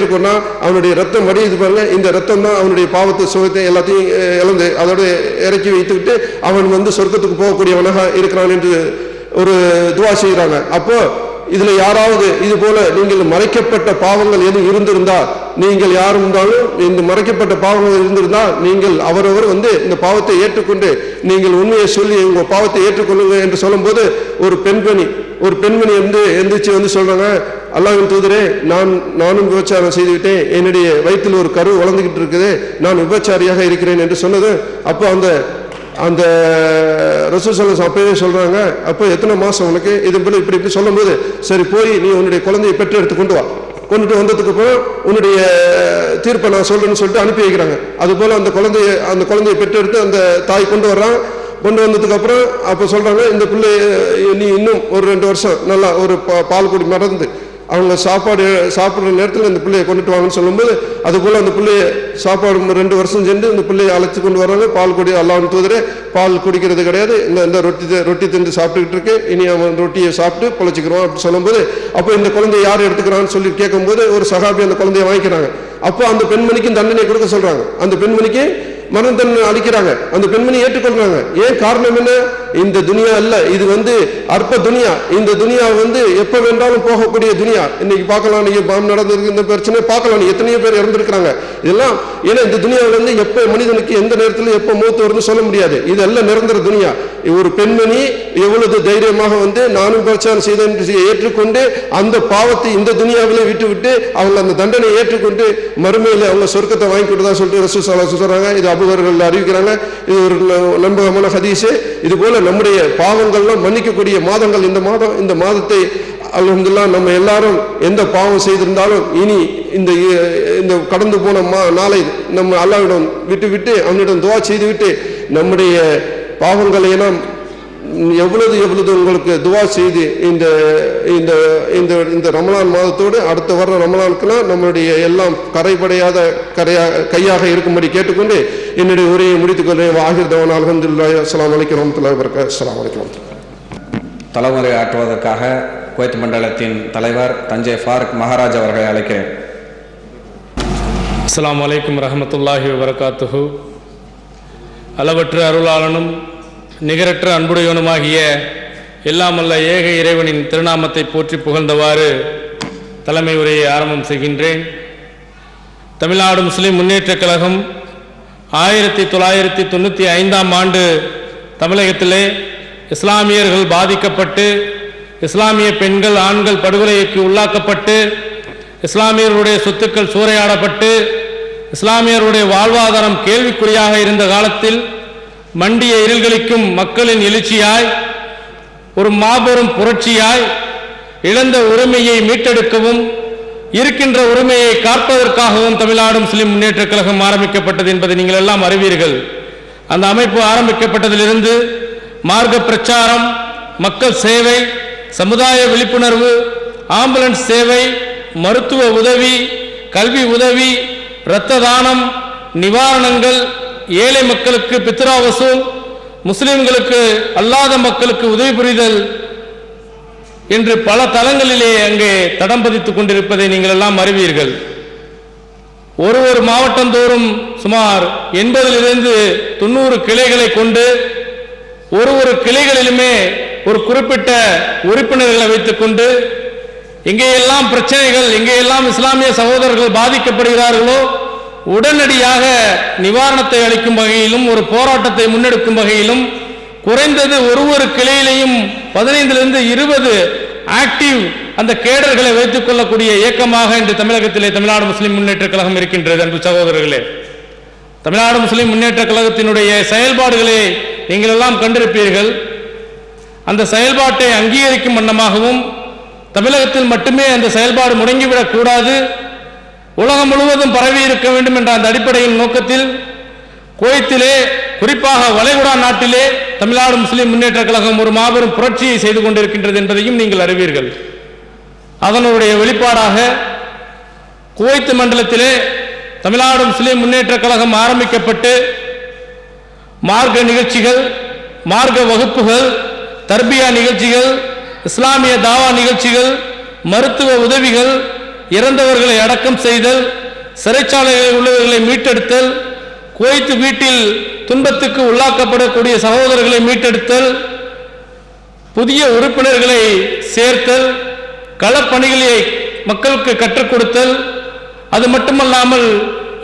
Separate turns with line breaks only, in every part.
ஏற்றுக்கொண்டான், அவனுடைய ரத்தம் வடியுது பாருங்க, இந்த ரத்தம் தான் அவனுடைய பாவத்தை சுகத்தை எல்லாத்தையும் இழந்து அதோட இறக்கி வைத்துவிட்டு அவன் சொர்க்கத்துக்கு போகக்கூடியவனாக இருக்கிறான் என்று ஒரு துவா செய்கிறாங்க. அப்போ இதுல யாராவது இது போல நீங்கள் மறைக்கப்பட்ட பாவங்கள் எதுவும் இருந்திருந்தால், நீங்கள் யாரும் இருந்தாலும் இந்த மறைக்கப்பட்ட பாவங்கள் இருந்திருந்தால் நீங்கள் அவரவர் இந்த பாவத்தை ஏற்றுக்கொண்டு நீங்கள் உண்மையை சொல்லி உங்க பாவத்தை ஏற்றுக்கொள்ளுங்க என்று சொல்லும் போது ஒரு பெண்மணி எந்திரிச்சு சொல்றாங்க, அல்லாஹ்வின் தூதரே, நானும் விபச்சாரம் செய்துவிட்டேன், என்னுடைய வயிற்றில் ஒரு கரு வளர்ந்துகிட்டு இருக்குது, நான் விபச்சாரியாக இருக்கிறேன் என்று சொன்னது. அப்போ அந்த ரசூல் ஸல்லல்லாஹு அலைஹி அப்பவே சொல்றாங்க, அப்போ எத்தனை மாசம் உனக்கு, இது போல இப்படி சொல்லும் போது, சரி போய் நீ உன்னுடைய குழந்தையை பெற்று எடுத்து கொண்டுட்டு வந்ததுக்கு அப்புறம் உன்னுடைய தீர்ப்பை நான் சொல்றேன்னு சொல்லிட்டு அனுப்பி வைக்கிறாங்க. அது போல அந்த குழந்தையை பெற்று எடுத்து அந்த தாய் கொண்டு வந்ததுக்கு அப்புறம் அப்போ சொல்றாங்க, இந்த பிள்ளை நீ இன்னும் ஒரு 2 வருஷம் நல்லா ஒரு பால் குடி மறந்து அவங்க சாப்பிட்ற நேரத்தில் இந்த பிள்ளையை கொண்டுட்டு வாங்கன்னு சொல்லும்போது, அது போல அந்த பிள்ளையை சாப்பாடு 2 வருஷம் சென்று இந்த பிள்ளையை அழைச்சி கொண்டு வராங்க. பால் குடி, அல்லாஹ்வின் தூதரே பால் குடிக்கிறது கிடையாது, இந்த ரொட்டி தின்று சாப்பிட்டுக்கிட்டு இருக்கு, இனி அவன் ரொட்டியை சாப்பிட்டு பொழைச்சிக்கிறோம் அப்படின்னு சொல்லும்போது, அப்போ இந்த குழந்தைய யார் எடுத்துக்கிறான்னு சொல்லி கேட்கும்போது ஒரு சஹாபி அந்த குழந்தைய வாங்கிக்கிறாங்க. அப்போ அந்த பெண்மணிக்கும் தண்டனை கொடுக்க சொல்றாங்க, அந்த பெண்மணிக்கு மரண தண்டனை அளிக்கிறாங்க. அந்த பெண்மணி ஏற்றுக்கொள்றாங்க. ஏன் காரணம் என்ன? இந்த துனியா அல்ல, இது அற்ப துனியா. இந்த துனியா எப்ப வேண்டாலும் போகக்கூடிய துனியா. இன்னைக்கு பார்க்கலாம், நீங்க பாம்பு நடந்திருக்கு, இந்த பிரச்சனை பார்க்கலாம், எத்தனையோ பேர் இறந்துருக்கிறாங்க. இதெல்லாம் ஏன்னா இந்த துனியாவில் எப்ப மனிதனுக்கு எந்த நேரத்தில் எப்ப மூத்து வரும்னு சொல்ல முடியாது. இதெல்லாம் நிரந்தர துனியா. ஒரு பெண்மணி எவ்வளவு தைரியமாக நானும் பிரச்சாரம் செய்தேன் ஏற்றுக்கொண்டு அந்த பாவத்தை இந்த துனியாவிலே விட்டு அவங்க அந்த தண்டனை ஏற்றுக்கொண்டு மறுமையில் அவங்க சொர்க்கத்தை வாங்கி கொடுத்தா சொல்லிட்டு ரசூல் ஸல்லல்லாஹு அலைஹி சொல்றாங்க. இது அபூஹுரைரா அறிவிக்கிறாங்க. இது ஒரு நம்பகமான ஹதீஸ். இது போல நம்முடைய பாவங்கள்லாம் மன்னிக்கக்கூடிய மாதங்கள் இந்த மாதத்தை அல்ஹம்துலில்லாஹ் நம்ம எல்லாரும் எந்த பாவம் செய்திருந்தாலும் இனி இந்த கடந்து போன நாளை நம்ம அல்லாஹ்விடம் விட்டு அவனிடம் துஆ செய்துவிட்டு நம்முடைய பாவங்களை எல்லாம் எவ்வளவு உங்களுக்கு துவா செய்து இந்த ரமலான் மாதத்தோடு அடுத்த வர்ற ரமலானுக்குலாம் நம்மளுடைய எல்லாம் கரைபடையாத கையாக இருக்கும்படி கேட்டுக்கொண்டு என்னுடைய உரையை முடித்துக் கொள்கிறேன். ஆகிர் தவானா அல்ஹம்துலில்லாஹி. அஸ்ஸலாமு அலைக்கும் வரஹ்மத்துல்லாஹி வபரகாத்துஹு. அஸ்ஸலாமு அலைக்கும்.
தலைமுறை ஆற்றுவதற்காக குவைத் மண்டலத்தின் தலைவர் தஞ்சை ஃபாரூக் மகாராஜ் அவர்களை அழைக்கிறேன்.
அஸ்ஸலாமு அலைக்கும் வரஹ்மத்துல்லாஹி வபரகாத்துஹு. அளவற்ற அருளாளனும் நிகரற்ற அன்புடையவனுமாகிய எல்லாமல்ல ஏக இறைவனின் திருநாமத்தை போற்றி புகழ்ந்தவாறு தலைமை உரையை ஆரம்பம் செய்கின்றேன். தமிழ்நாடு முஸ்லிம் முன்னேற்றக் கழகம் 1995ஆம் ஆண்டு தமிழகத்திலே இஸ்லாமியர்கள் பாதிக்கப்பட்டு, இஸ்லாமிய பெண்கள் ஆண்கள் படுகொலைக்கு உள்ளாக்கப்பட்டு, இஸ்லாமியர்களுடைய சொத்துக்கள் சூறையாடப்பட்டு, இஸ்லாமியர்களுடைய வாழ்வாதாரம் கேள்விக்குறியாக இருந்த காலத்தில் மண்டிய இருள்களிக்கும் மக்களின் எழுச்சியாய், ஒரு மாபெரும் புரட்சியாய், இழந்த உரிமையை மீட்டெடுக்கவும் இருக்கின்ற உரிமையை காப்பதற்காகவும் தமிழ்நாடு முஸ்லிம் முன்னேற்றக் கழகம் ஆரம்பிக்கப்பட்டது என்பதை நீங்கள் எல்லாம் அறிவீர்கள். அந்த அமைப்பு ஆரம்பிக்கப்பட்டதிலிருந்து மார்க்க பிரச்சாரம், மக்கள் சேவை, சமுதாய விழிப்புணர்வு, ஆம்புலன்ஸ் சேவை, மருத்துவ உதவி, கல்வி உதவி, இரத்த தானம், நிவாரணங்கள், ஏழை மக்களுக்கு பித்ரா வசூல், முஸ்லிம்களுக்கு அல்லாத மக்களுக்கு உதவி புரிதல் என்று பல தளங்களிலே அங்கே தடம் பதித்துக் கொண்டிருப்பதை நீங்கள் எல்லாம் அறிவீர்கள். ஒரு மாவட்டந்தோறும் சுமார் 80 to 90 கிளைகளை கொண்டு ஒரு கிளைகளிலுமே ஒரு குறிப்பிட்ட உறுப்பினர்களை வைத்துக் கொண்டு எங்கேயெல்லாம் பிரச்சனைகள், எங்கேயெல்லாம் இஸ்லாமிய சகோதரர்கள் பாதிக்கப்படுகிறார்களோ உடனடியாக நிவாரணத்தை அளிக்கும் வகையிலும் ஒரு போராட்டத்தை முன்னெடுக்கும் வகையிலும் குறைந்தது ஒரு கிளையிலையும் 15 to 20 ஆக்டிவ் அந்த கேடர்களை வைத்துக் கொள்ளக்கூடிய இயக்கமாக இன்று தமிழகத்திலே தமிழ்நாடு முஸ்லிம் முன்னேற்றக் கழகம் இருக்கின்றது. அன்பு சகோதரர்களே, தமிழ்நாடு முஸ்லிம் முன்னேற்றக் கழகத்தினுடைய செயல்பாடுகளை நீங்கள் எல்லாம் கண்டிருப்பீர்கள். அந்த செயல்பாட்டை அங்கீகரிக்கும் வண்ணமாகவும் தமிழகத்தில் மட்டுமே அந்த செயல்பாடு முடங்கிவிடக் கூடாது, உலகம் முழுவதும் பரவி இருக்க வேண்டும் என்ற அந்த அடிப்படையின் நோக்கத்தில் குவைத்திலே, குறிப்பாக வளைகுடா நாட்டிலே தமிழ்நாடு முஸ்லிம் முன்னேற்றக் கழகம் ஒரு மாபெரும் புரட்சியை செய்து கொண்டிருக்கின்றது என்பதையும் நீங்கள் அறிவீர்கள். அதனுடைய வெளிப்பாடாக குவைத் மண்டலத்திலே தமிழ்நாடு முஸ்லிம் முன்னேற்றக் கழகம் ஆரம்பிக்கப்பட்டு மார்க்க நிகழ்ச்சிகள், மார்க்க வகுப்புகள், தர்பியா நிகழ்ச்சிகள், இஸ்லாமிய தாவா நிகழ்ச்சிகள், மருத்துவ உதவிகள், இறந்தவர்களை அடக்கம் செய்தல், சிறைச்சாலைகளில் உள்ளவர்களை மீட்டெடுத்தல், குவைத் வீட்டில் துன்பத்துக்கு உள்ளாக்கப்படக்கூடிய சகோதரர்களை மீட்டெடுத்தல், புதிய உறுப்பினர்களை சேர்த்தல், களப்பணிகளை மக்களுக்கு கற்றுக் கொடுத்தல், அது மட்டுமல்லாமல்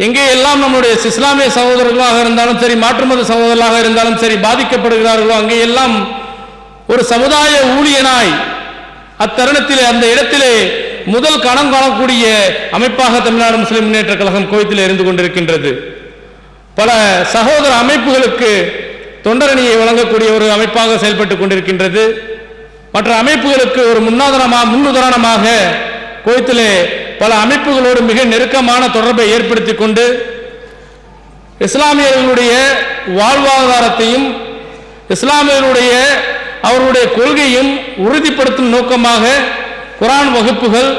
எங்கேயெல்லாம் நம்முடைய இஸ்லாமிய சகோதரர்களாக இருந்தாலும் சரி, மாற்று மத சகோதரர்களாக இருந்தாலும் சரி பாதிக்கப்படுகிறார்களோ அங்கேயெல்லாம் ஒரு சமுதாய ஊழியனாய் அத்தருணத்திலே அந்த இடத்திலே முதல் கணம் காணக்கூடிய அமைப்பாக தமிழ்நாடு முஸ்லிம் முன்னேற்ற கழகம் குவைத்திலே இருந்து கொண்டிருக்கின்றது. பல சகோதர அமைப்புகளுக்கு தொண்டரணியை வழங்கக்கூடிய ஒரு அமைப்பாக செயல்பட்டுக் கொண்டிருக்கின்றது. மற்ற அமைப்புகளுக்கு ஒரு முன்னுதாரணமாக குவைத்திலே பல அமைப்புகளோடு மிக நெருக்கமான தொடர்பை ஏற்படுத்தி கொண்டு இஸ்லாமியர்களுடைய வாழ்வாதாரத்தையும் இஸ்லாமியர்களுடைய அவருடைய கொள்கையும் உறுதிப்படுத்தும் நோக்கமாக குர்ஆன் வகுப்புகள்,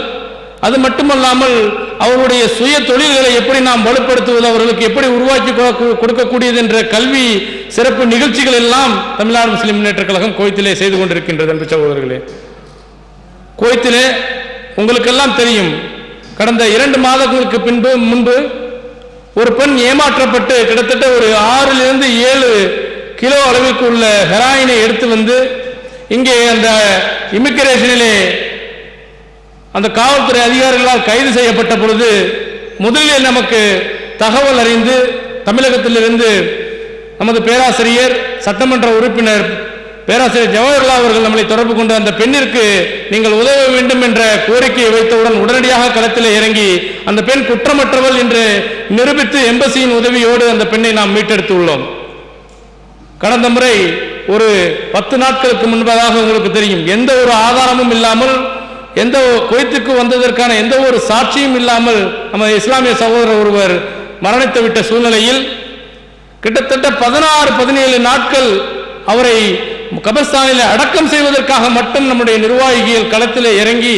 அது மட்டுமல்லாமல் அவருடைய சுய தொழில்களை எப்படி நாம் வலுப்படுத்துவது, அவர்களுக்கு எப்படி உருவாக்கி கொடுக்கக்கூடியது என்ற கல்வி சிறப்பு நிகழ்ச்சிகள் எல்லாம் தமிழ்நாடு முஸ்லிம் முன்னேற்ற கழகம் குவைத்திலே செய்து கொண்டிருக்கின்றது. அன்பு சகோதரர்களே, குவைத்திலே உங்களுக்கெல்லாம் தெரியும், கடந்த 2 மாதங்களுக்கு முன்பு ஒரு பெண் ஏமாற்றப்பட்டு கிட்டத்தட்ட ஒரு 6 to 7 கிலோ அளவிற்கு உள்ள ஹெராயினை எடுத்து வந்து இங்கே அந்த இமிகிரேஷனிலே அந்த காவல்துறை அதிகாரிகளால் கைது செய்யப்பட்ட பொழுது முதலில் நமக்கு தகவல் அறிந்து தமிழகத்திலிருந்து நமது பேராசிரியர், சட்டமன்ற உறுப்பினர் பேராசிரியர் ஜவஹர்லால் அவர்கள் நம்மளை தொடர்பு கொண்டு அந்த பெண்ணிற்கு நீங்கள் உதவ வேண்டும் என்ற கோரிக்கையை வைத்தவுடன் உடனடியாக களத்தில் இறங்கி அந்த பெண் குற்றமற்றவள் என்று நிரூபித்து எம்பசியின் உதவியோடு அந்த பெண்ணை நாம் மீட்டெடுத்து உள்ளோம். கடந்த முறை ஒரு 10 நாட்களுக்கு முன்பதாக உங்களுக்கு தெரியும், எந்த ஒரு ஆதாரமும் இல்லாமல், எந்த குவைத்துக்கு வந்ததற்கான எந்த ஒரு சாட்சியும் இல்லாமல் நமது இஸ்லாமிய சகோதரர் ஒருவர் மரணித்து விட்ட சூழ்நிலையில் கிட்டத்தட்ட 16-17 நாட்கள் அவரை கபர்ஸ்தானில் அடக்கம் செய்வதற்காக மட்டும் நம்முடைய நிர்வாகிகள் களத்தில் இறங்கி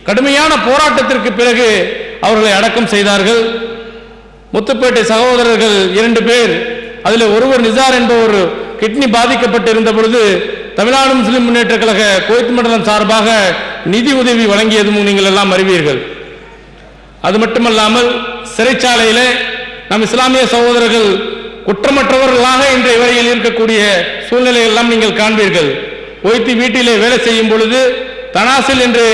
கடுமையான போராட்டத்திற்கு பிறகு அவர்களை அடக்கம் செய்தார்கள். முத்துப்பேட்டை சகோதரர்கள் 2 பேர், அதில் ஒருவர் நிசார் என்பவர் கிட்னி பாதிக்கப்பட்டிருந்த பொழுது தமிழ்நாடு முஸ்லிம் முன்னேற்ற கழக குவைத் மண்டலம் சார்பாக நிதி உதவி வழங்கியதும் நீங்கள் எல்லாம் அறிவீர்கள். அது மட்டுமல்லாமல் சிறைச்சாலையிலே நம் இஸ்லாமிய சகோதரர்கள் குற்றமற்றவர்களாக இன்றைய வரையில் இருக்கக்கூடிய சூழ்நிலை எல்லாம் நீங்கள் காண்பீர்கள். குவைத் வீட்டிலே வேலை செய்யும் பொழுது தனாசில் என்று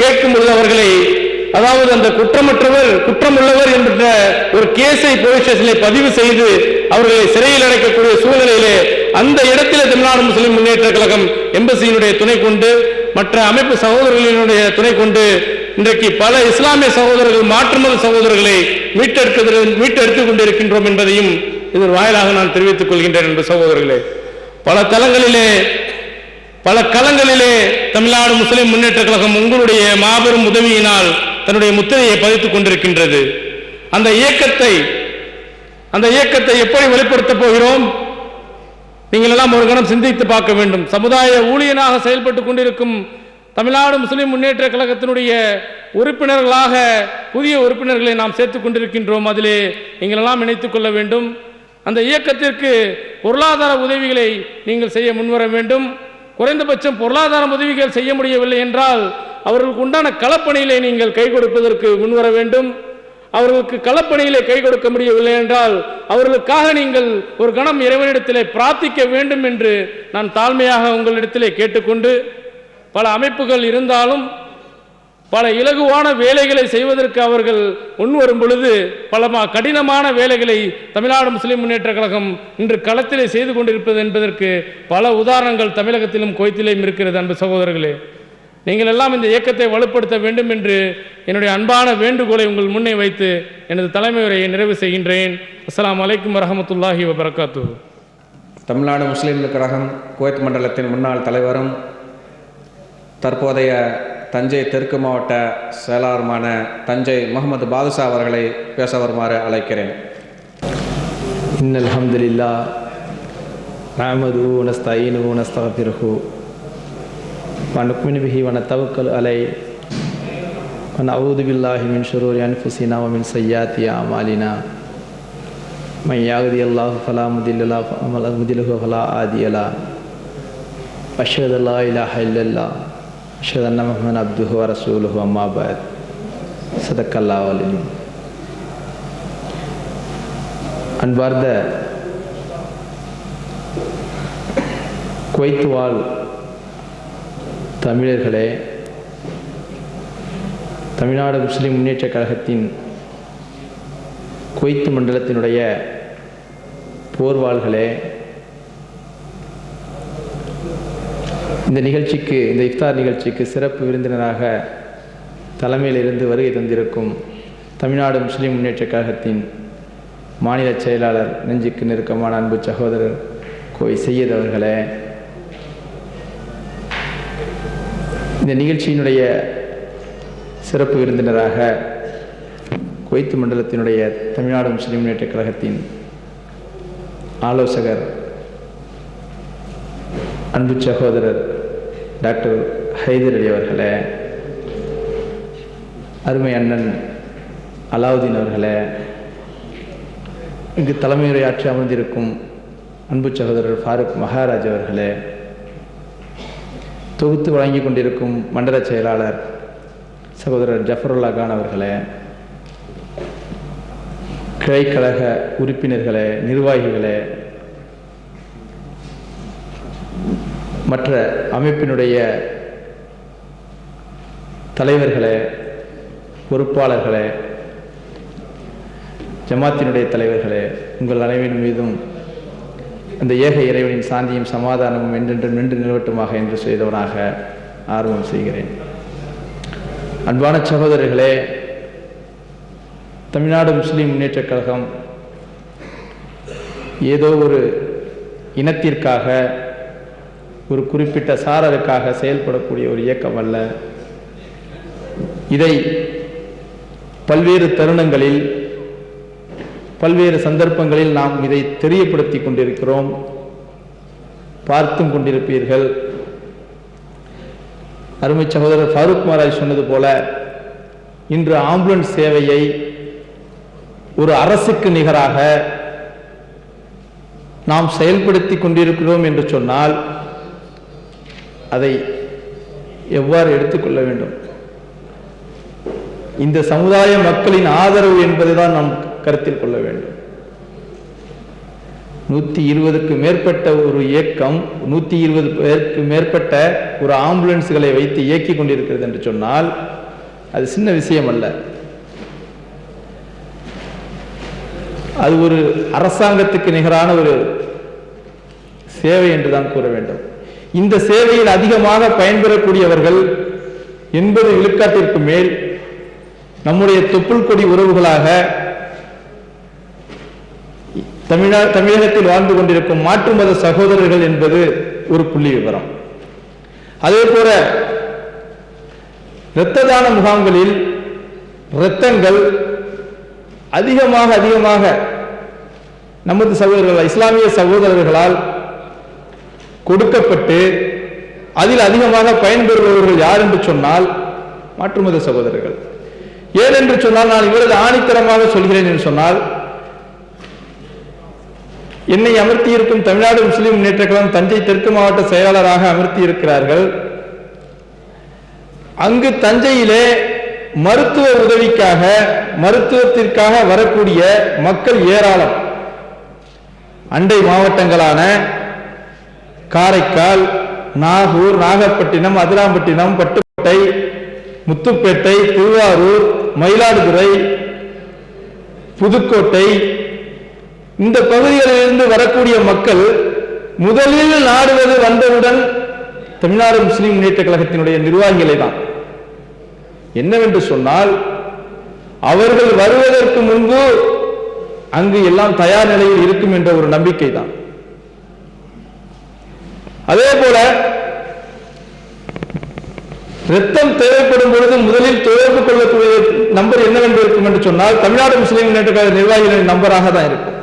கேட்கும் பொழுது அவர்களை, அதாவது அந்த குற்றமற்றவர் குற்றமுள்ளவர் என்ற ஒரு கேஸை போலீஸ் ஸ்டேஷனில் பதிவு செய்து அவர்களை சிறையில் அடைக்கக்கூடிய சூழ்நிலையிலே அந்த இடத்திலே தமிழ்நாடு முஸ்லிம் முன்னேற்ற கழகம் எம்பசியினுடைய துணை கொண்டு, மற்ற அமைப்பு சகோதரர்களினுடைய துணை கொண்டு இன்றைக்கு பல இஸ்லாமிய சகோதரர்கள், மாற்று மத சகோதரர்களை மீட்டெடுத்துக் கொண்டிருக்கின்றோம் என்பதையும் இதன் வாயிலாக நான் தெரிவித்துக் கொள்கின்றேன். என்பது சகோதரர்களே, பல தளங்களிலே பல களங்களிலே தமிழ்நாடு முஸ்லிம் முன்னேற்ற கழகம் உங்களுடைய மாபெரும் உதவியினால் தன்னுடைய முத்திரையை பதித்துக் கொண்டிருக்கின்றது. அந்த இயக்கத்தை எப்படி வெளிப்படுத்தப் போகிறோம்? நீங்கள் எல்லாம் ஒரு கணம் சிந்தித்து பார்க்க வேண்டும். சமுதாய ஊழியனாக செயல்பட்டுக் கொண்டிருக்கும் தமிழ்நாடு முஸ்லிம் முன்னேற்ற கழகத்தினுடைய உறுப்பினர்களாக புதிய உறுப்பினர்களை நாம் சேர்த்துக் கொண்டிருக்கின்றோம். அதிலே நீங்கள் எல்லாம் இணைத்துக் கொள்ள வேண்டும். அந்த இயக்கத்திற்கு பொருளாதார உதவிகளை நீங்கள் செய்ய முன்வர வேண்டும். குறைந்தபட்சம் பொருளாதார உதவிகள் செய்ய முடியவில்லை என்றால் அவர்களுக்கு உண்டான களப்பணியிலே நீங்கள் கை கொடுப்பதற்கு முன்வர வேண்டும். அவர்களுக்கு களப்பணியிலே கை கொடுக்க முடியவில்லை என்றால் அவர்களுக்காக நீங்கள் ஒரு கணம் இறைவனிடத்திலே பிரார்த்திக்க வேண்டும் என்று நான் தாழ்மையாக உங்களிடத்திலே கேட்டுக்கொண்டு, பல அமைப்புகள் இருந்தாலும் பல இலகுவான வேலைகளை செய்வதற்கு அவர்கள் முன்வரும் பொழுது பல கடினமான வேலைகளை தமிழ்நாடு முஸ்லிம் முன்னேற்ற கழகம் இன்று களத்திலே செய்து கொண்டிருப்பது என்பதற்கு பல உதாரணங்கள் தமிழகத்திலும் குவைத்திலும் இருக்கிறது. அன்பு சகோதரர்களே, நீங்கள் எல்லாம் இந்த இயக்கத்தை வலுப்படுத்த வேண்டும் என்று என்னுடைய அன்பான வேண்டுகோளை உங்கள் முன்னே வைத்து எனது தலைமை உரையை நிறைவு செய்கின்றேன். அஸ்ஸலாமு அலைக்கும் வரஹ்மத்துல்லாஹி வபரகாத்துஹு.
தமிழ்நாடு முஸ்லிம் கழகம் குவைத் மண்டலத்தின் முன்னாள் தலைவரும் தற்போதைய தஞ்சை தெற்கு மாவட்ட செயலாளருமான தஞ்சை முகமது பாதுஷா அவர்களை பேச வருமாறு அழைக்கிறேன்.
இன்னல் ஹம்துலில்லாஹ் நஹ்மதுஹு வ நஸ்தஈனுஹு வ நஸ்தக்ஃபிருஹு வ நு'மினு பிஹி வ நதவக்கலு அலைஹி வ நஊது பில்லாஹி மின் ஷுரூரி அன்ஃபுஸினா வ மின் ஸய்யிஆத்தி அமாலினா மன் யஹ்தியல்லாஹு ஃபலா முதில்ல லஹு வ மன் யுضلل ஃபலா ஹாதிய லஹு அஷ்ஹது அல்லா இலாஹா இல்லல்லாஹ் அஷ்ஹது அன்ன முஹம்மதன் அப்துஹு வ ரசூலுஹு அம்மா பஅத். சதக்கல்லாஹு அலைஹி. அன்பார்ந்த குவைத் வாழ் தமிழர்களே, தமிழ்நாடு முஸ்லிம் முன்னேற்றக் கழகத்தின் குவைத் மண்டலத்தினுடைய போர்வாள்களே, இந்த இஃப்தார் நிகழ்ச்சிக்கு சிறப்பு விருந்தினராக தலைமையில் இருந்து வருகை தந்திருக்கும் தமிழ்நாடு முஸ்லிம் முன்னேற்றக் கழகத்தின் மாநில செயலாளர், நெஞ்சுக்கு நெருக்கமான அன்பு சகோதரர் கோய் சையத் அவர்களே, இந்த நிகழ்ச்சியினுடைய சிறப்பு விருந்தினராக குவைத் மண்டலத்தினுடைய தமிழ்நாடு முஸ்லிம் முன்னேற்றக் கழகத்தின் ஆலோசகர் அன்பு சகோதரர் டாக்டர் ஹைதர் அலி அவர்களே, அருமை அண்ணன் அலாவுதீன் அவர்களே, இங்கு தலைமையுரையாற்றி அமர்ந்திருக்கும் அன்பு சகோதரர் ஃபாரூக் மகாராஜ் அவர்களே, தொகுத்து வழங்கி கொண்டிருக்கும் மண்டல செயலாளர் சகோதரர் ஜஃபருல்லா கான் அவர்களே, கிளைக்கழக உறுப்பினர்களே, நிர்வாகிகளே, மற்ற அமைப்பினுடைய தலைவர்களே, பொறுப்பாளர்களே, ஜமாத்தினுடைய தலைவர்களே, உங்கள் அனைவரின் மீதும் அந்த ஏக இறைவனின் சாந்தியும் சமாதானமும் என்றென்றும் நின்று நிலவட்டுமாக என்று செய்தவனாக ஆர்வம் செய்கிறேன். அன்பான சகோதரர்களே, தமிழ்நாடு முஸ்லிம் முன்னேற்றக் கழகம் ஏதோ ஒரு இனத்திற்காக, ஒரு குறிப்பிட்ட சாரருக்காக செயல்படக்கூடிய ஒரு இயக்கம் அல்ல. இதை பல்வேறு தருணங்களில், பல்வேறு சந்தர்ப்பங்களில் நாம் இதை தெரியப்படுத்தி கொண்டிருக்கிறோம், பார்த்தும் கொண்டிருப்பீர்கள். அருமை சகோதரர் ஃபாரூக் மகாராஜ் சொன்னது போல, இன்று ஆம்புலன்ஸ் சேவையை ஒரு அரசுக்கு நிகராக நாம் செயல்படுத்தி கொண்டிருக்கிறோம் என்று சொன்னால் அதை எவ்வாறு எடுத்துக்கொள்ள வேண்டும்? இந்த சமுதாய மக்களின் ஆதரவு என்பதுதான் நாம் கருத்தில் கொள்ள வேண்டும். 120க்கு மேற்பட்ட ஒரு இயக்கம், 120 பேருக்கு மேற்பட்ட ஒரு ஆம்புலன்ஸ்களை வைத்து இயக்கி கொண்டிருக்கிறது என்று சொன்னால் அது சின்ன விஷயம் அல்ல. அது ஒரு அரசாங்கத்துக்கு நிகரான ஒரு சேவை என்றுதான் கூற வேண்டும். இந்த சேவையில் அதிகமாக பயன்பெறக்கூடியவர்கள் 80 விழுக்காட்டிற்கு மேல் நம்முடைய தொப்புள் கொடி உறவுகளாக தமிழகத்தில் வாழ்ந்து கொண்டிருக்கும் மாற்று மத சகோதரர்கள் என்பது ஒரு புள்ளி விவரம். அதே போல இரத்த தான முகாம்களில் இரத்தங்கள் அதிகமாக நமது சகோதரர்கள், இஸ்லாமிய சகோதரர்களால் கொடுக்கப்பட்டு அதில் அதிகமாக பயன்பெறுபவர்கள் யார் என்று சொன்னால் மாற்று மத சகோதரர்கள். ஏனென்று சொன்னால், நான் இவ்வளவு ஆணித்தரமாக சொல்கிறேன் என்று சொன்னால், என்னை அமர்த்தி இருக்கும் தமிழ்நாடு முஸ்லிம் முன்னேற்றக் கழகம் தஞ்சை தெற்கு மாவட்ட செயலாளராக அமர்த்தி இருக்கிறார்கள். அங்கு தஞ்சையிலே மருத்துவ உதவிக்காக, மருத்துவத்திற்காக வரக்கூடிய மக்கள் ஏராளம். அண்டை மாவட்டங்களான காரைக்கால், நாகூர், நாகப்பட்டினம், அதிராம்பட்டினம், பட்டுக்கோட்டை, முத்துப்பேட்டை, திருவாரூர், மயிலாடுதுறை, புதுக்கோட்டை, இந்த பகுதிகளிலிருந்து வரக்கூடிய மக்கள் முதலில் நாடுவது வந்தவுடன் தமிழ்நாடு முஸ்லிம் முன்னேற்ற கழகத்தினுடைய நிர்வாகிகளை தான். என்னவென்று சொன்னால், அவர்கள் வருவதற்கு முன்பு அங்கு எல்லாம் தயார் நிலையில் இருக்கும் என்ற ஒரு நம்பிக்கை தான். அதே போல ரத்தம் தேவைப்படும் பொழுது முதலில் தொடர்பு கொள்ளக்கூடிய நம்பர் என்னவென்று இருக்கும் என்று சொன்னால், தமிழ்நாடு முஸ்லிம் முன்னேற்ற கழக நிர்வாகிகளின் நம்பராக தான் இருக்கும்.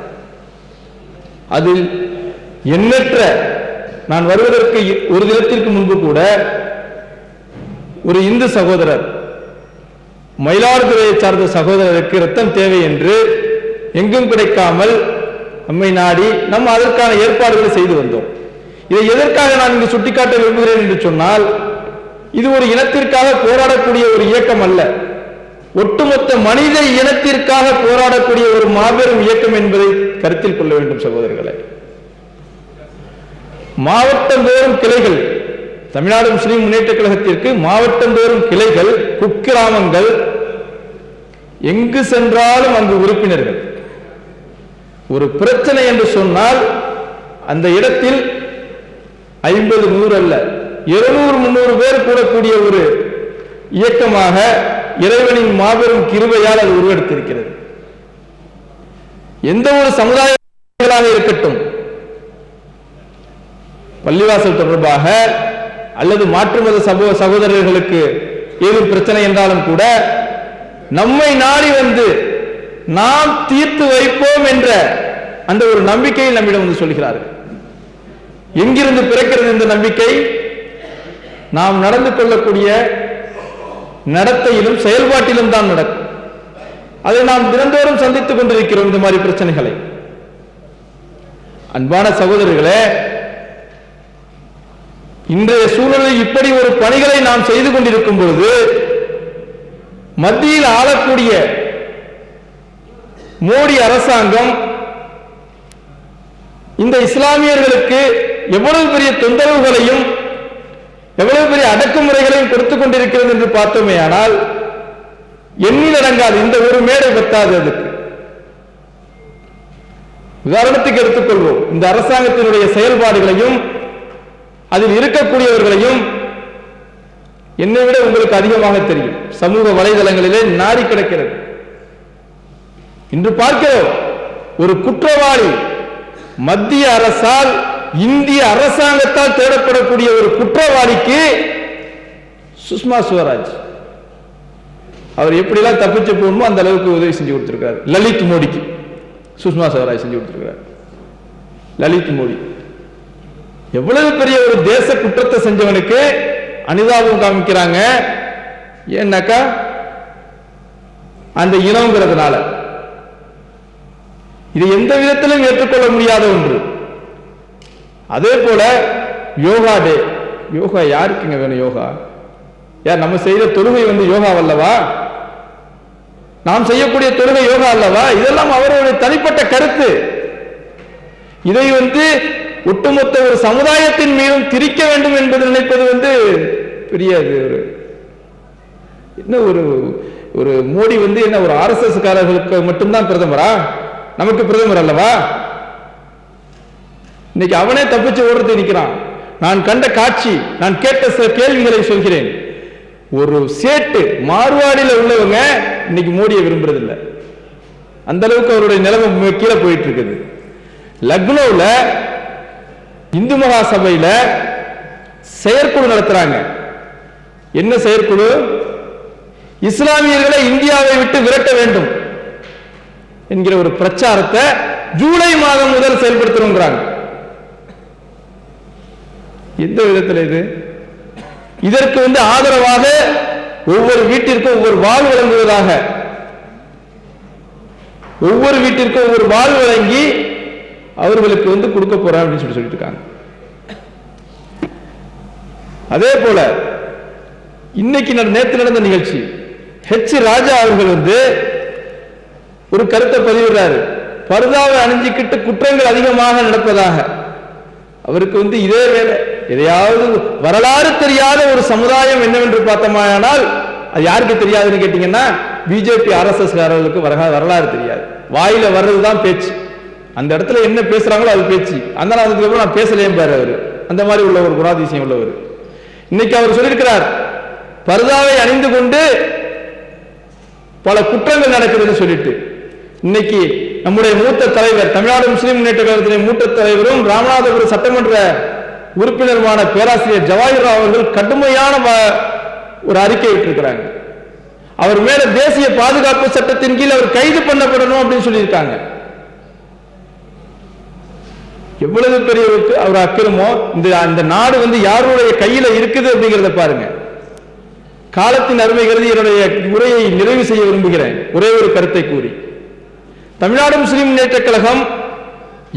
அதில் எண்ணற்ற, நான் வருவதற்கு ஒரு தினத்திற்கு முன்பு கூட ஒரு இந்து சகோதரர், மயிலாடுதுறையை சார்ந்த சகோதரருக்கு ரத்தம் தேவை என்று எங்கும் கிடைக்காமல் நம்மை நாடி நம்ம அதற்கான ஏற்பாடுகளை செய்து வந்தோம். இதை எதற்காக நான் இங்கு சுட்டிக்காட்ட விரும்புகிறேன் என்று சொன்னால், இது ஒரு இனத்திற்காக போராடக்கூடிய ஒரு இயக்கம் அல்ல. ஒட்டுமொத்த மனித இனத்திற்காக போராடக்கூடிய ஒரு மாபெரும் இயக்கம் என்பதை கருத்தில் கொள்ள வேண்டும் சகோதரர்களே. மாவட்டந்தோறும் கிளைகள், தமிழ்நாடு முஸ்லிம் முன்னேற்ற கழகத்திற்கு மாவட்டந்தோறும் கிளைகள், குக்கிராமங்கள், எங்கு சென்றாலும் அங்கு உறுப்பினர்கள். ஒரு பிரச்சனை என்று சொன்னால் அந்த இடத்தில் 50, 100 அல்ல 200, 300 பேர் கூடக்கூடிய ஒரு இயக்கமாக இறைவனின் மாபெரும் கிருபையால் அது உருவெடுத்திருக்கிறது. எந்த ஒரு சமுதாயங்களாக இருக்கட்டும், பள்ளிவாசல் தொடர்பாக அல்லது மாற்று மத சகோதரர்களுக்கு ஏதும் பிரச்சனை என்றாலும் கூட நம்மை நாடி வந்து நாம் தீர்த்து வைப்போம் என்ற அந்த ஒரு நம்பிக்கையை நம்மிடம் வந்து சொல்கிறார்கள். எங்கிருந்து பிறக்கிறது இந்த நம்பிக்கை? நாம் நடந்து கொள்ளக்கூடிய நடத்தையிலும் செயல்பாட்டிலும் தான் நடக்கும். அதை நாம் தினந்தோறும் சந்தித்துக் கொண்டிருக்கிறோம் இந்த மாதிரி பிரச்சனைகளை. அன்பான சகோதரர்களே, இன்றைய சூழலில் இப்படி ஒரு பணிகளை நாம் செய்து கொண்டிருக்கும் பொழுது மத்தியில் ஆளக்கூடிய மோடி அரசாங்கம் இந்த இஸ்லாமியர்களுக்கு எவ்வளவு பெரிய தொந்தரவுகளையும் எவ்வளவு பெரிய அடக்குமுறைகளையும் கொடுத்துக் கொண்டிருக்கிறது என்று பார்த்தோமே ஆனால் எண்ணில் அடங்காது. இந்த ஒரு மேடை பத்தாது. அதுக்கு உதாரணத்துக்கு எடுத்துக்கொள்வோம். இந்த அரசாங்கத்தினுடைய செயல்பாடுகளையும் அதில் இருக்கக்கூடியவர்களையும் என்னை விட உங்களுக்கு அதிகமாக தெரியும். சமூக வலைதளங்களிலே நாடி கிடக்கிறது. இன்று பார்க்கிறோம், ஒரு குற்றவாளி மத்திய அரசால் இந்திய அரசாங்கத்தால் தேடப்படக்கூடிய ஒரு குற்றவாளிக்கு சுஷ்மா ஸ்வராஜ் அவர் எப்படிலாம் தப்பிச்சு போகணுமோ அந்த அளவுக்கு உதவி செஞ்சு கொடுத்திருக்காரு. லலித் மோடிக்கு சுஷ்மா ஸ்வராஜ் செஞ்சு கொடுத்திருக்கிறார். லலித் மோடி எவ்வளவு பெரிய ஒரு தேச குற்றத்தை செஞ்சவனுக்கு அனுதாபம் காமிக்கிறாங்க. ஏன்னாக்கா அந்த இனம்ங்கிறதுனால. இது எந்த விதத்திலும் ஏற்றுக்கொள்ள முடியாத ஒன்று. அதே போல யோகா டே. யோகா யாருக்குங்க வேணும்? யோகா யார்? நம்ம செய்த தொழுகை வந்து யோகா அல்லவா? நாம் செய்யக்கூடிய தொழுகை யோகா அல்லவா? இதெல்லாம் அவருடைய தனிப்பட்ட கருத்து. இதை வந்து ஒட்டுமொத்த ஒரு சமுதாயத்தின் மீதும் திரிக்க வேண்டும் என்பது நினைப்பது வந்து பெரிய என்ன ஒரு மோடி வந்து என்ன ஒரு RSS காரர்களுக்கு மட்டும்தான் பிரதமரா? நமக்கு பிரதமர் அல்லவா? இன்னைக்கு அவனே தப்பிச்சு ஓடுறது நிற்கிறான். நான் கண்ட காட்சி, நான் கேட்ட சில கேள்விகளை சொல்கிறேன். ஒரு சேட்டு மார்வாடியில் உள்ளவங்க இன்னைக்கு மோடியை விரும்புறதில்லை. அந்த அளவுக்கு அவருடைய நிலைமை கீழே போயிட்டு இருக்குது. லக்னோவில் இந்து மகா சபையில செயற்குழு நடத்துறாங்க. என்ன செயற்குழு? இஸ்லாமியர்களை இந்தியாவை விட்டு விரட்ட வேண்டும் என்கிற ஒரு பிரச்சாரத்தை ஜூலை மாதம் முதல் செயல்படுத்தணுங்கிறாங்க. எந்த விதத்தில் இது? இதற்கு வந்து ஆதரவாக ஒவ்வொரு வீட்டிற்கும் ஒவ்வொரு வாழ் வழங்குவதாக, ஒவ்வொரு வீட்டிற்கும் ஒவ்வொரு வாழ் வழங்கி அவர்களுக்கு வந்து கொடுக்க போறேன் அப்படின்னு சொல்லிட்டு இருக்காங்க. அதே போல இன்னைக்கு நேற்று நடந்த நிகழ்ச்சி, ராஜா அவர்கள் வந்து ஒரு கருத்தை பதிவிடுறாரு. பர்தாவை அணிஞ்சிக்கிட்டு குற்றங்கள் அதிகமாக நடப்பதாக. அவருக்கு வந்து இதே வேலை. எதையாவது வரலாறு தெரியாத ஒரு சமுதாயம் என்னவென்று பார்த்தோமானால் அது யாருக்கு தெரியாதுன்னு கேட்டீங்கன்னா பிஜேபி RSS காரர்களுக்கு வரலாறு தெரியாது. வாயில வர்றதுதான் பேச்சு. அந்த இடத்துல என்ன பேசுறாங்களோ அது பேச்சு. அந்த அதுக்கப்புறம் நான் பேசலையே பாரு அவரு. அந்த மாதிரி உள்ள ஒரு குணாதிசயம் உள்ளவர். இன்னைக்கு அவர் சொல்லியிருக்கிறார், பர்தாவை அணிந்து கொண்டு பல குற்றங்கள் நடக்குதுன்னு சொல்லிட்டு. இன்னைக்கு நம்முடைய மூத்த தலைவர், தமிழ்நாடு முஸ்லிம் முன்னேற்ற கழகத்தின் மூத்த தலைவரும் ராமநாதபுரம் சட்டமன்ற உறுப்பினருமான பேராசிரியர் ஜவாஹிர் ராவ் அவர்கள் கடுமையான ஒரு அறிக்கை விட்டிருக்கிறாங்க. அவர் மேல தேசிய பாதுகாப்பு சட்டத்தின் கீழ் அவர் கைது பண்ணப்படணும் அப்படின்னு சொல்லியிருக்காங்க. எவ்வளவு பெரிய அவர் அக்கிரமோ! இந்த நாடு வந்து யாருடைய கையில இருக்குது அப்படிங்கிறத பாருங்க. காலத்தின் அருமை கருதி என்னுடைய உரையை நிறைவு செய்ய விரும்புகிறேன். ஒரே ஒரு கருத்தை கூறி, தமிழ்நாடு முஸ்லிம் முன்னேற்ற கழகம்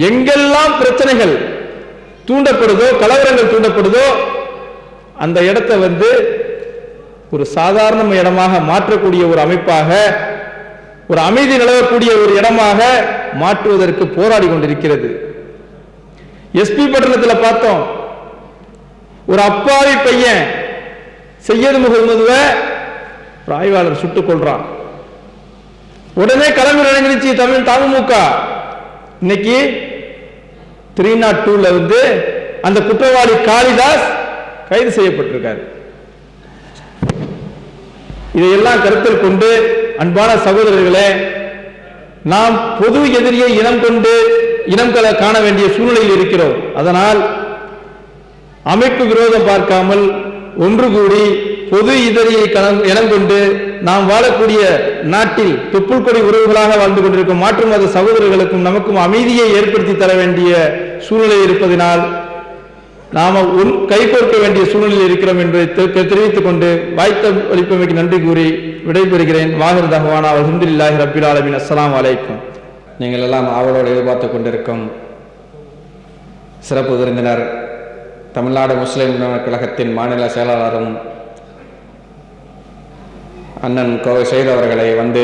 எங்கெல்லாம் பிரச்சனைகள் தூண்டப்படுதோ, கலவரங்கள் தூண்டப்படுதோ, அந்த இடத்தை வந்து ஒரு சாதாரண இடமாக மாற்றக்கூடிய ஒரு அமைப்பாக, ஒரு அமைதி நிலவக்கூடிய ஒரு இடமாக மாற்றுவதற்கு போராடி கொண்டிருக்கிறது. எஸ்பி பட்டணத்தில் பார்த்தோம், ஒரு அப்பாவி பையன் சையது முகமதுவை ஆய்வாளர் சுட்டுக் கொள்றான். உடனே கிளம்பி நடந்துருச்சு தமிழ் தமுக. இன்னைக்கு 302 அந்த குற்றவாளி காளிதாஸ் கைது செய்யப்பட்டிருக்காரு. இதையெல்லாம் கருத்தில் கொண்டு அன்பான சகோதரர்களே, நாம் பொது எதிரியை இனம் கொண்டு இனம் காண வேண்டிய சூழ்நிலையில் இருக்கிறோம். அதனால் அமைப்பு விரோதம் பார்க்காமல் ஒன்று கூடி பொது எதிரியை இனம் கொண்டு நாம் வாழக்கூடிய நாட்டில் தொப்புள் கொடி உறவுகளாக வாழ்ந்து கொண்டிருக்கும் மாற்று மத சகோதரர்களுக்கும் நமக்கும் அமைதியை ஏற்படுத்தி தர வேண்டிய சூழ்நிலை இருப்பதனால் நாம கைகோர்க்க வேண்டிய சூழ்நிலையில் இருக்கிறோம் என்று தெரிவித்துக் கொண்டு வாய்த்த அளிப்பமைக்கு நன்றி கூறி விடைபெறுகிறேன். வாஹிர் தஹ்வானா அல்ஹம்துலில்லாஹி ரப்பில் ஆலமீன். அஸ்ஸலாமு அலைக்கும்.
நீங்கள் எல்லாம் ஆவலோடு எதிர்பார்த்து கொண்டிருக்கும் சிறப்பு விருந்தினர் தமிழ்நாடு முஸ்லிம் உரிமையாளர் கழகத்தின் மாநில செயலாளரும் அண்ணன் கோவை செய்து அவர்களை வந்து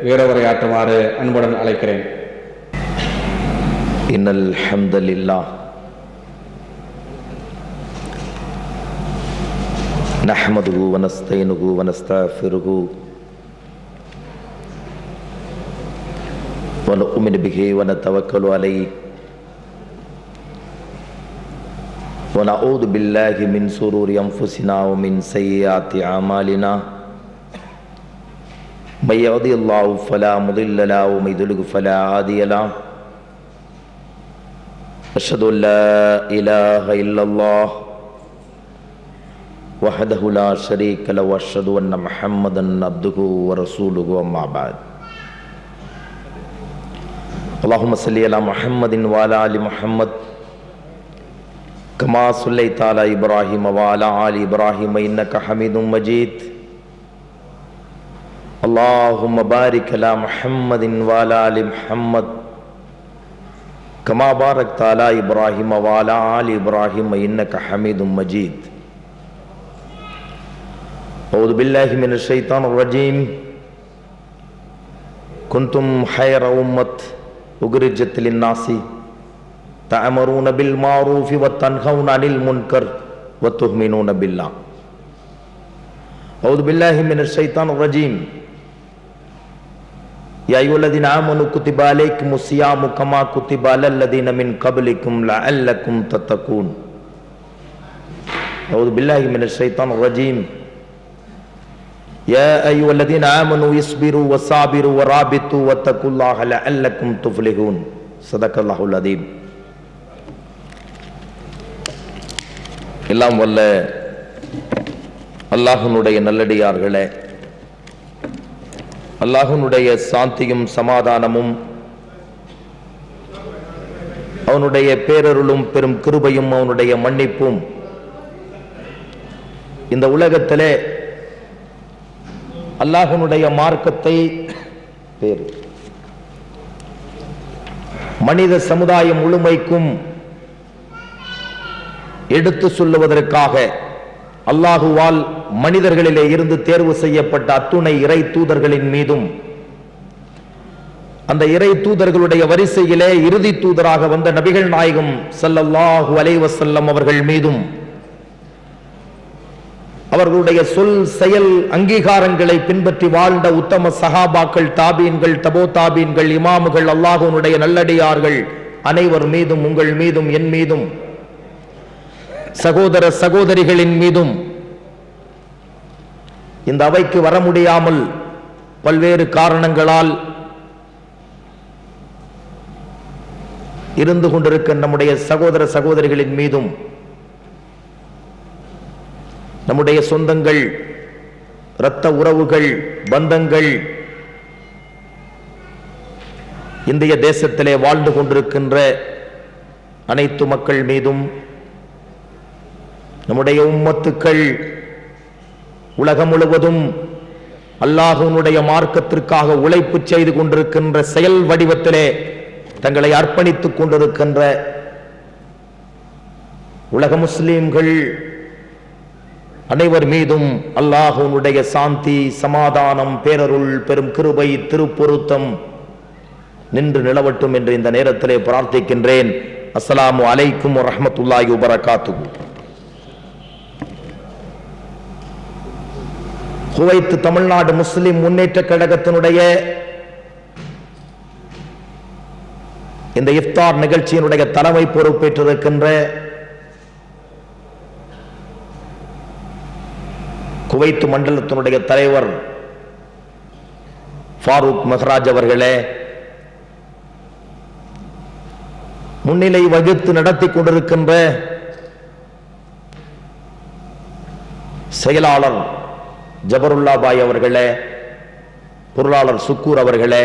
வீரவுரையாற்றுமாறு அன்புடன் அழைக்கிறேன்.
இன்னல் ஹம்தலில்லாஹ் நஹ்மதுஹு வ நஸ்தஈனுஹு வ நஸ்தஃபிருஹு வ நு'மினு பிஹி வ நதவக்கலு அலைஹி வ நஊது பில்லாஹி மின் ஷுரூரி அன்ஃபுஸினா வ மின் ஸய்யிஆத்தி அமாலினா من يهده الله فلا مضل له ومن يضلل فلا هادي له أشهد أن لا إله إلا الله وحده لا شريك له وأشهد أن محمدا عبده ورسوله أما بعد اللهم صل على محمد وعلى آل محمد كما صليت على إبراهيم وعلى آل إبراهيم إنك حميد مجيد اللهم بارك على محمد وعلى آل محمد كما باركت على إبراهيم وعلى آل إبراهيم إنك حميد مجيد أعوذ بالله من الشيطان الرجيم كنتم خير أمة أخرجت للناس تأمرون بالمعروف وتنهون عن المنكر وتؤمنون بالله أعوذ بالله من الشيطان الرجيم يا أيها الذين آمنوا كتب عليكم الصيام كما كتب على الذين من قبلكم لعلكم تتقون أعوذ بالله من الشيطان الرجيم يا أيها الذين آمنوا اصبروا وصابروا ورابطوا واتقوا الله لعلكم تفلحون صدق الله العظيم. எல்லாம் வல்ல அல்லாஹ்வுடைய நல்லடியார்களே, அல்லாஹ்வுடைய சாந்தியும் சமாதானமும் அவனுடைய பேரருளும் பெரும் கிருபையும் அவனுடைய மன்னிப்பும் இந்த உலகத்திலே அல்லாஹ்வுடைய மார்க்கத்தை மனித சமுதாயம் முழுமைக்கும் எடுத்து சொல்லுவதற்காக அல்லாஹுவால் மனிதர்களிலே இருந்து தேர்வு செய்யப்பட்ட அத்துணை இறை தூதர்களின் மீதும் அந்த இறை தூதர்களுடைய வரிசையிலே இறுதி தூதராக வந்த நபிகள் நாயகம் ஸல்லல்லாஹு அலைஹி வஸல்லம் அவர்கள் மீதும் அவர்களுடைய சொல் செயல் அங்கீகாரங்களை பின்பற்றி வாழ்ந்த உத்தம சஹாபாக்கள், தாபீன்கள், தபோ தாபீன்கள், இமாமுகள், அல்லாஹ்வுடைய நல்லடியார்கள் அனைவர் மீதும், உங்கள் மீதும், என் மீதும், சகோதர சகோதரிகளின் மீதும் இந்த அவைக்கு வர முடியாமல் பல்வேறு காரணங்களால் இருந்து கொண்டிருக்கிற நம்முடைய சகோதர சகோதரிகளின் மீதும், நம்முடைய சொந்தங்கள், இரத்த உறவுகள், பந்தங்கள், இந்திய தேசத்திலே வாழ்ந்து கொண்டிருக்கின்ற அனைத்து மக்கள் மீதும், நம்முடைய உம்மத்துக்கள் உலகம் முழுவதும் அல்லாஹ்வுடைய மார்க்கத்திற்காக உழைப்பு செய்து கொண்டிருக்கின்ற செயல் வடிவத்திலே தங்களை அர்ப்பணித்துக் கொண்டிருக்கின்ற உலக முஸ்லிம்கள் அனைவர் மீதும் அல்லாஹ்வுடைய சாந்தி, சமாதானம், பேரருள், பெரும் கிருபை, திருப்பொருத்தம் நின்று நிலவட்டும் என்று இந்த நேரத்திலே பிரார்த்திக்கின்றேன். அஸ்ஸலாமு அலைக்கும் வரஹ்மத்துல்லாஹி வபரகாத்துஹு. குவைத் தமிழ்நாடு முஸ்லிம் முன்னேற்ற கழகத்தினுடைய இந்த இஃப்தார் நிகழ்ச்சியினுடைய தலைமை பொறுப்பேற்றிருக்கின்ற குவைத் மண்டலத்தினுடைய தலைவர் ஃபாரூக் மெஹ்ராஜ் அவர்களே, முன்னிலை வகித்து நடத்தி கொண்டிருக்கின்ற செயலாளர் ஜபருல்லா பாய் அவர்களே, பொருளாளர் சுக்கூர் அவர்களே,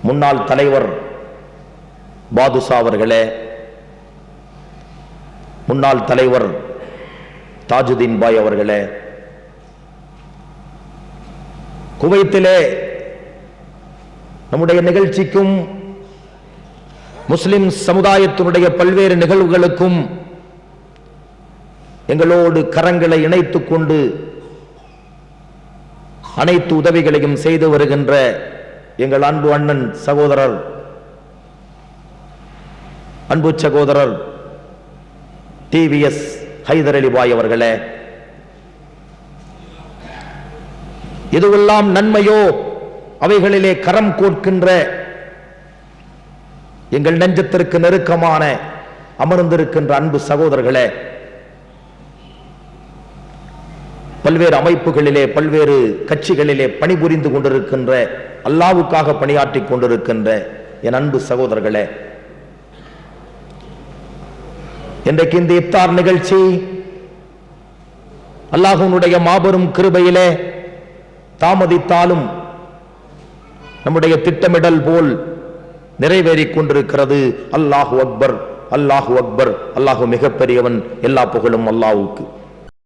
முன்னாள் தலைவர் பாதுஷா அவர்களே, முன்னாள் தலைவர் தாஜுதீன் பாய் அவர்களே, குவைத்திலே நம்முடைய நிகழ்ச்சிக்கும் முஸ்லிம் சமுதாயத்தினுடைய பல்வேறு நிகழ்வுகளுக்கும் எங்களோடு கரங்களை இணைத்துக் கொண்டு அனைத்து உதவிகளையும் செய்து வருகின்ற எங்கள் அன்பு அண்ணன் சகோதரர், அன்பு சகோதரர் டிவிஎஸ் ஹைதர் அலி பாய் அவர்களே, எதுவெல்லாம் நன்மையோ அவைகளிலே கரம் கோர்க்கின்ற எங்கள் நெஞ்சத்திற்கு நெருக்கமான அமர்ந்திருக்கின்ற அன்பு சகோதரர்களே, பல்வேறு அமைப்புகளிலே பல்வேறு கட்சிகளிலே பணிபுரிந்து கொண்டிருக்கின்ற, அல்லாஹ்வுக்காக பணியாற்றிக் கொண்டிருக்கின்ற என் அன்பு சகோதரர்களே, இன்றைக்கு இந்த இஃப்தார் நிகழ்ச்சி அல்லாஹ்வுடைய மாபெரும் கிருபையிலே தாமதித்தாலும் நம்முடைய திட்டமிடல் போல் நிறைவேறிக் கொண்டிருக்கிறது. அல்லாஹு அக்பர், அல்லாஹு அக்பர், அல்லாஹு மிகப்பெரியவன், எல்லா புகழும் அல்லாஹ்வுக்கு.